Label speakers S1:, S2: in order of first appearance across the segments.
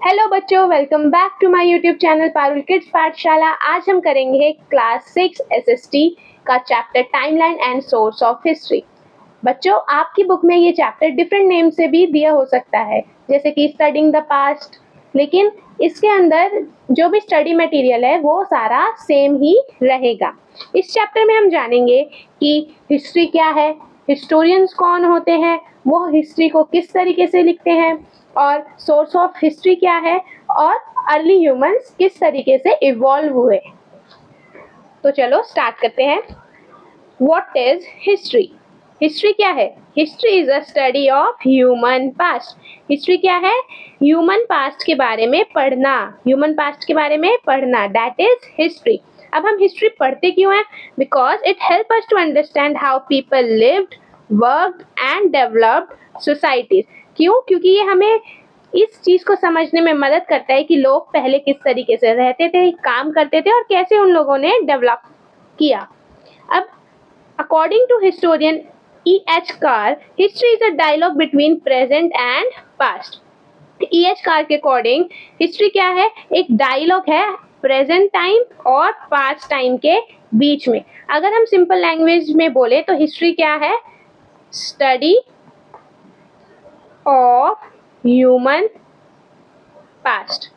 S1: Hello बच्चों, welcome back to my YouTube channel Parul kids Pathshala. आज हम करेंगे क्लास 6 एसएसटी का chapter timeline and source of history. बच्चों, आपकी बुक में ये चैप्टर डिफरेंट नेम से भी दिया हो सकता है, जैसे कि स्टडिंग द पास्ट, लेकिन इसके अंदर जो भी स्टडी मटेरियल है वो सारा सेम ही रहेगा। इस चैप्टर में हम जानेंगे कि हिस्ट्री क्या है, हिस्टोरियंस कौन होते हैं, वो हिस्ट्री को किस तरीके से लिखते हैं, और सोर्स ऑफ हिस्ट्री क्या है, और अर्ली ह्यूमंस किस तरीके से इवॉल्व हुए। तो चलो स्टार्ट करते हैं। What is history? हिस्ट्री क्या है? History is a study of human past. History क्या है? ह्यूमन पास्ट के बारे में पढ़ना, ह्यूमन पास्ट के बारे में पढ़ना, दैट इज हिस्ट्री। अब हम हिस्ट्री पढ़ते क्यों हैं? Because it help us to understand how people lived, worked and developed societies. क्यों? क्योंकि ये हमें इस चीज को समझने में मदद करता है कि लोग पहले किस तरीके से रहते थे, काम करते थे, और कैसे उन लोगों ने डेवलप किया। अब according to historian E.H. Carr, history is a dialogue between present and past. E.H. Carr के अकॉर्डिंग हिस्ट्री क्या है? एक डायलॉग है प्रेजेंट टाइम और पास्ट टाइम के बीच में। अगर हम सिंपल लैंग्वेज में बोले तो हिस्ट्री क्या है? Study of human past.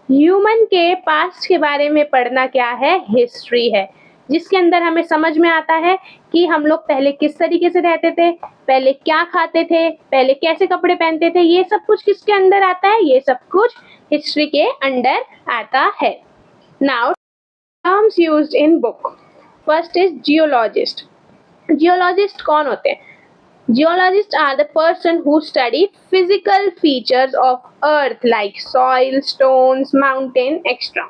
S1: Human के पास्ट के बारे में पढ़ना क्या है? हिस्ट्री है, जिसके अंदर हमें समझ में आता है कि हम लोग पहले किस तरीके से रहते थे, पहले क्या खाते थे, पहले कैसे कपड़े पहनते थे। ये सब कुछ किसके अंदर आता है? ये सब कुछ हिस्ट्री के अंडर आता है। Now terms used in book. First is geologist. Geologist कौन होते हैं? Geologists are the person who study physical features of earth like soil, stones, mountain, etc.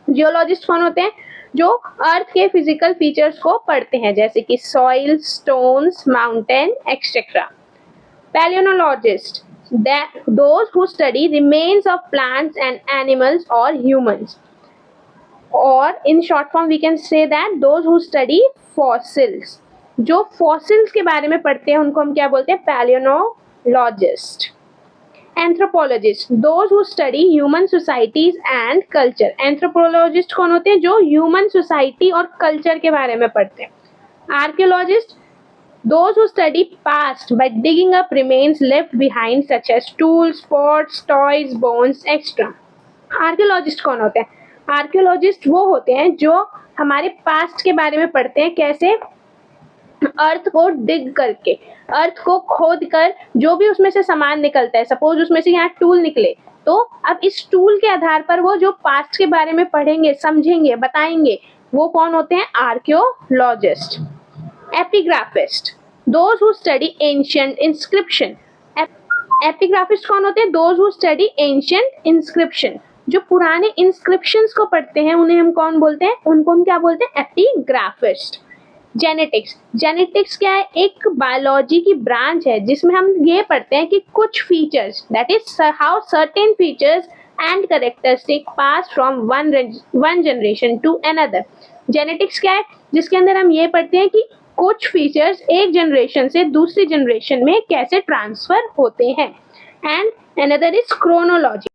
S1: Geologist कौन होते हैं? जो अर्थ के फिजिकल फीचर्स को पढ़ते हैं, जैसे कि soil, stones, mountain, etcetera. Palaeontologist, those who study remains of plants and animals or humans. Or in short form we can say that those who study fossils. जो फॉसिल्स के बारे में पढ़ते हैं उनको हम क्या बोलते हैं? Palaeontologist. Anthropologist, those who study human societies and culture. Anthropologist कौन होते हैं? जो ह्यूमन सोसाइटी और कल्चर के बारे में पढ़ते हैं। Archaeologist, those who study past by digging up remains left behind such as tools, pots, toys, bones, extra. Archaeologist कौन होते हैं? आर्कियोलॉजिस्ट वो होते हैं जो हमारे पास्ट के बारे में पढ़ते हैं, कैसे? अर्थ को डिग करके, अर्थ को खोद कर जो भी उसमें से सामान निकलता है, सपोज उसमें से यहाँ टूल निकले, तो अब इस टूल के आधार पर वो जो पास्ट के बारे में पढ़ेंगे, समझेंगे, बताएंगे, वो कौन होते हैं? Archaeologist. Epigraphist, those who study ancient inscription. Epigraphist कौन होते हैं? Those who study ancient inscription. जो पुराने इंस्क्रिप्शंस को पढ़ते हैं उन्हें हम कौन बोलते हैं? उनको हम क्या बोलते हैं? एपिग्राफिस्ट। जेनेटिक्स, जेनेटिक्स क्या है? एक बायोलॉजी की ब्रांच है जिसमें हम ये पढ़ते हैं कि कुछ features, that is how certain features and characteristic pass from one generation to another. Genetics क्या है? जिसके अंदर हम ये पढ़ते हैं कि कुछ फीचर्स एक जनरेशन से दूसरी जनरेशन में कैसे ट्रांसफर होते हैं। And another is chronology.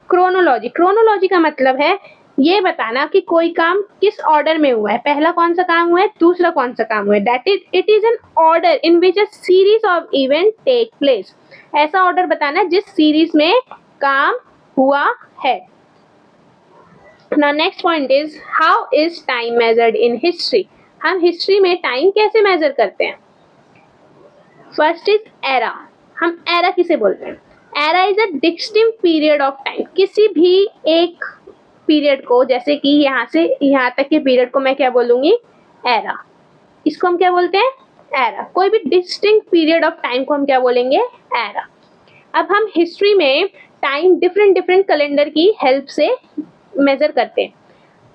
S1: Chronology, chronology का मतलब है ये बताना कि कोई काम किस ऑर्डर में हुआ है, पहला कौन सा काम हुआ है, दूसरा कौन सा काम हुआ है। That is it is an order in which a series of event take place. ऐसा ऑर्डर बताना जिस सीरीज में काम हुआ है। Now next point is how is time measured in history. हम हिस्ट्री में टाइम कैसे मेजर करते हैं? First is era. हम एरा किसे बोलते हैं? Era is a distinct period of time. किसी भी एक पीरियड को, जैसे कि यहाँ से यहाँ तक के पीरियड को मैं क्या बोलूंगी? एरा। इसको हम क्या बोलते हैं? एरा। कोई भी डिस्टिंक्ट पीरियड ऑफ टाइम को हम क्या बोलेंगे? एरा। अब हम हिस्ट्री में टाइम डिफरेंट कैलेंडर की हेल्प से मेजर करते हैं।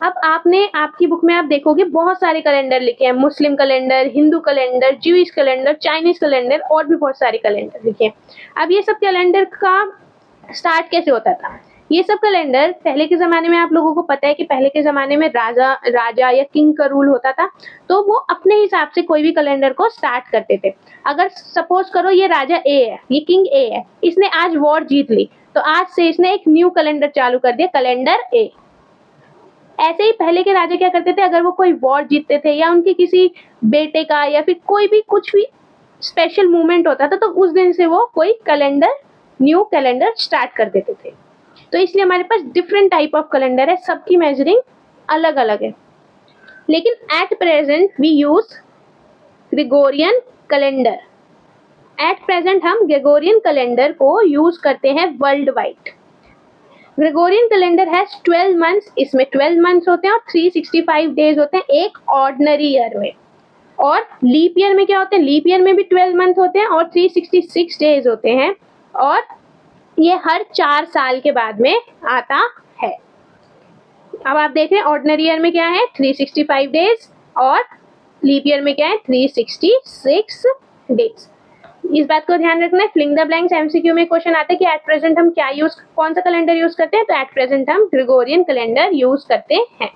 S1: अब आपने आपकी बुक में आप देखोगे बहुत सारे कैलेंडर लिखे हैं, Muslim calendar, Hindu calendar, Jewish calendar, Chinese calendar, और भी बहुत सारे कैलेंडर लिखे हैं। अब ये सब कैलेंडर का स्टार्ट कैसे होता था? ये सब कैलेंडर पहले के ज़माने में, आप लोगों को पता है कि पहले के ज़माने में राजा या किंग का रूल होता था, तो वो अपने हिसाब से कोई भी कैलेंडर को स्टार्ट करते थे। अगर सपोज करो ये राजा ए है, ये किंग ए है, इसने आज वॉर जीत ली, तो आज से इसने एक न्यू कैलेंडर चालू कर दिया, कैलेंडर ए। ऐसे ही पहले के राजा क्या करते थे, अगर वो कोई वॉर जीतते थे या उनके किसी बेटे का या फिर कोई भी कुछ भी स्पेशल मूवमेंट होता था, तो उस दिन से वो कोई कैलेंडर, न्यू कैलेंडर स्टार्ट कर देते थे। तो इसलिए हमारे पास डिफरेंट टाइप ऑफ कैलेंडर है, सबकी मेजरिंग अलग अलग है। लेकिन at present we use Gregorian calendar. At present हम ग्रेगोरियन कैलेंडर को यूज करते हैं world wide. Gregorian calendar has 12 months, इसमें 12 मंथ्स होते हैं और 365 डेज होते हैं एक ऑर्डिनरी ईयर में। और लीप ईयर में क्या होते हैं, लीप ईयर में भी 12 मंथ होते हैं और 366 डेज होते हैं, और ये हर 4 साल के बाद में आता है। अब आप देख रहे हैं ऑर्डिनरी ईयर में क्या है, 365 डेज, और लीप ईयर में क्या है, 366 डेज। इस बात को ध्यान रखना है। फिलिंग द ब्लैंक्स एमसीक्यू में क्वेश्चन आता है कि एट प्रेजेंट हम क्या यूज, कौन सा कैलेंडर यूज करते हैं, तो एट प्रेजेंट हम ग्रेगोरियन कैलेंडर यूज करते हैं।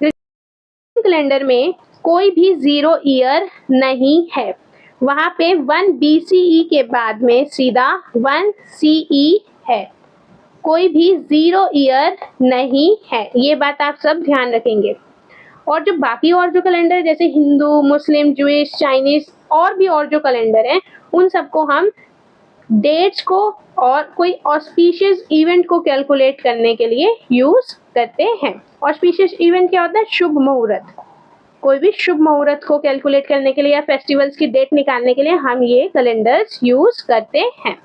S1: ग्रेगोरियन कैलेंडर में कोई भी 0 ईयर नहीं है, वहां पे 1 BCE के बाद में सीधा 1 CE है, कोई भी 0 ईयर नहीं है, ये बात आप सब ध्यान रखेंगे। और जो बाकी और जो कैलेंडर है जैसे हिंदू, मुस्लिम, ज्यूइश, चाइनीज और भी और जो कैलेंडर हैं, उन सबको हम डेट्स को और कोई ऑस्पिशियस इवेंट को कैलकुलेट करने के लिए यूज करते हैं। ऑस्पिशियस इवेंट क्या होता है, शुभ मुहूर्त। कोई भी शुभ मुहूर्त को कैलकुलेट करने के लिए या फेस्टिवल्स की डेट निकालने के लिए हम ये कैलेंडर्स यूज करते हैं।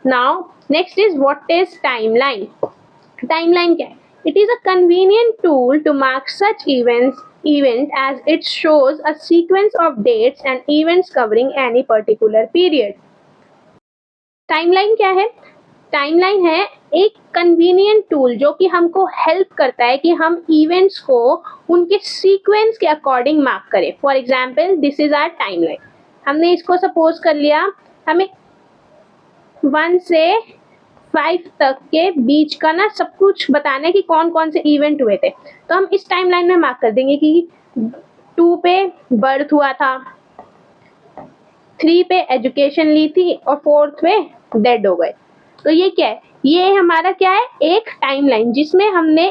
S1: Now next is what is timeline. Timeline क्या है? It is a convenient tool to mark such event as it shows a sequence of dates and events covering any particular period. Timeline क्या है? Timeline है एक convenient tool जो कि हमको help करता है कि हम इवेंट्स को उनके सीक्वेंस के अकॉर्डिंग मार्क करें। For example this is our timeline. हमने इसको सपोज कर लिया, हमें 1 से 5 तक के बीच का ना सब कुछ बताना है कि कौन कौन से इवेंट हुए थे, तो हम इस टाइमलाइन में मार्क कर देंगे कि 2 पे बर्थ हुआ था, 3 पे एजुकेशन ली थी और 4th पे डेड हो गए। तो ये क्या है, ये हमारा क्या है, एक टाइमलाइन जिसमें हमने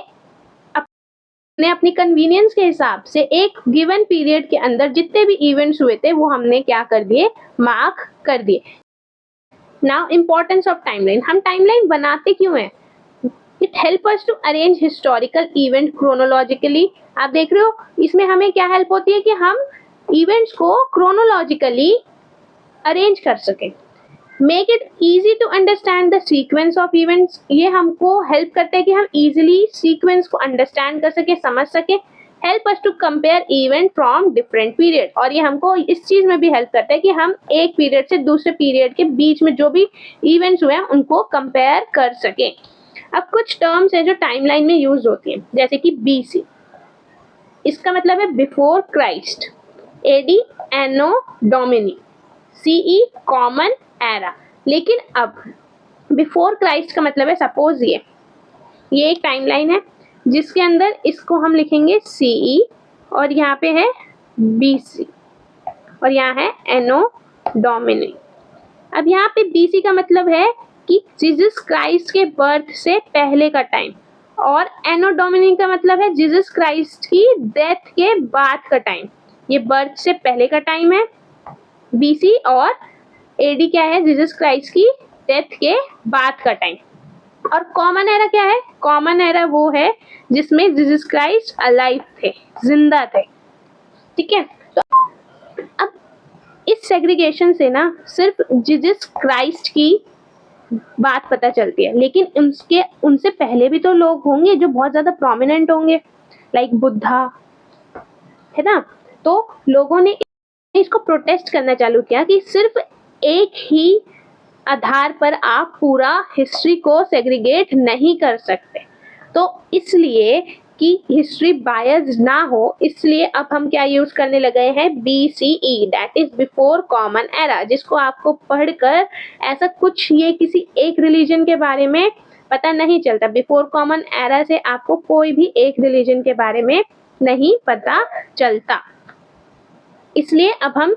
S1: अपनी कन्वीनियंस के हिसाब से एक गिवन पीरियड के अंदर जितने भी इवेंट्स हुए थे वो हमने क्या कर दिए, मार्क कर दिए। Now importance of timeline. हम टाइमलाइन बनाते क्यों हैं? It help us to arrange historical event chronologically. आप देख रहे हो इसमें हमें क्या हेल्प होती है कि हम इवेंट्स को क्रोनोलॉजिकली अरेंज कर सकें। Make it easy to understand the sequence of events. ये हमको हेल्प करता है कि हम इजीली सीक्वेंस को अंडरस्टैंड कर सके, समझ सके। Help us to compare event from different period. और ये हमको इस चीज में भी हेल्प करता है कि हम एक पीरियड से दूसरे पीरियड के बीच में जो भी इवेंट्स हुए हैं उनको कंपेयर कर सकें। अब कुछ टर्म्स है जो टाइमलाइन में यूज होती हैं, जैसे कि BC, इसका मतलब है बिफोर क्राइस्ट। AD एनो डोमिनी। CE common era. लेकिन अब बिफोर क्राइस्ट का मतलब है, सपोज ये एक टाइमलाइन है जिसके अंदर इसको हम लिखेंगे CE और यहाँ पे है BC और यहाँ है एनो डोमिनी। अब यहाँ पे BC का मतलब है कि जीसस क्राइस्ट के बर्थ से पहले का टाइम, और एनो डोमिनी का मतलब है जीसस क्राइस्ट की डेथ के बाद का टाइम। ये बर्थ से पहले का टाइम है BC, और AD क्या है, जीसस क्राइस्ट की डेथ के बाद का टाइम। और कॉमन एरा क्या है? कॉमन एरा वो है जिसमें जीसस क्राइस्ट अलाइव थे, जिंदा थे। ठीक है, तो अब इस सेग्रीगेशन से ना सिर्फ जीसस क्राइस्ट की बात पता चलती है, लेकिन उनसे पहले भी तो लोग होंगे जो बहुत ज्यादा प्रोमिनेंट होंगे, लाइक बुद्धा, है ना। तो लोगों ने इसको प्रोटेस्ट करना चालू किया कि सिर्फ एक ही आधार पर आप पूरा हिस्ट्री को सेग्रीगेट नहीं कर सकते। तो इसलिए कि हिस्ट्री बायस ना हो, इसलिए अब हम क्या यूज करने लगे हैं, BCE, that is before common era, जिसको आपको पढ़कर ऐसा कुछ ये किसी एक रिलीजन के बारे में पता नहीं चलता। बिफोर कॉमन एरा से आपको कोई भी एक रिलीजन के बारे में नहीं पता चलता। इसलिए अब हम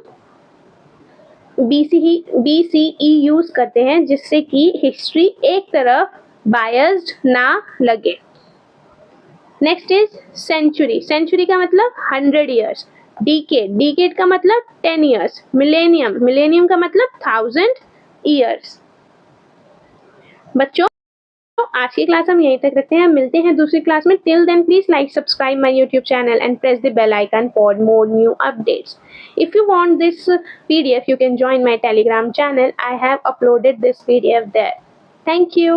S1: BCE यूज करते हैं, जिससे कि हिस्ट्री एक तरफ बायस्ड ना लगे। Next is century. सेंचुरी का मतलब 100 ईयर्स। डिकेड का मतलब 10 ईयर्स। मिलेनियम का मतलब 1000 ईयर्स। बच्चों, आज की क्लास हम यहीं तक रखते हैं। मिलते हैं दूसरी क्लास में। Till then please like, subscribe my YouTube channel and press the bell icon for more new updates. If you want this PDF, you can join my Telegram channel. I have uploaded this PDF there. Thank you.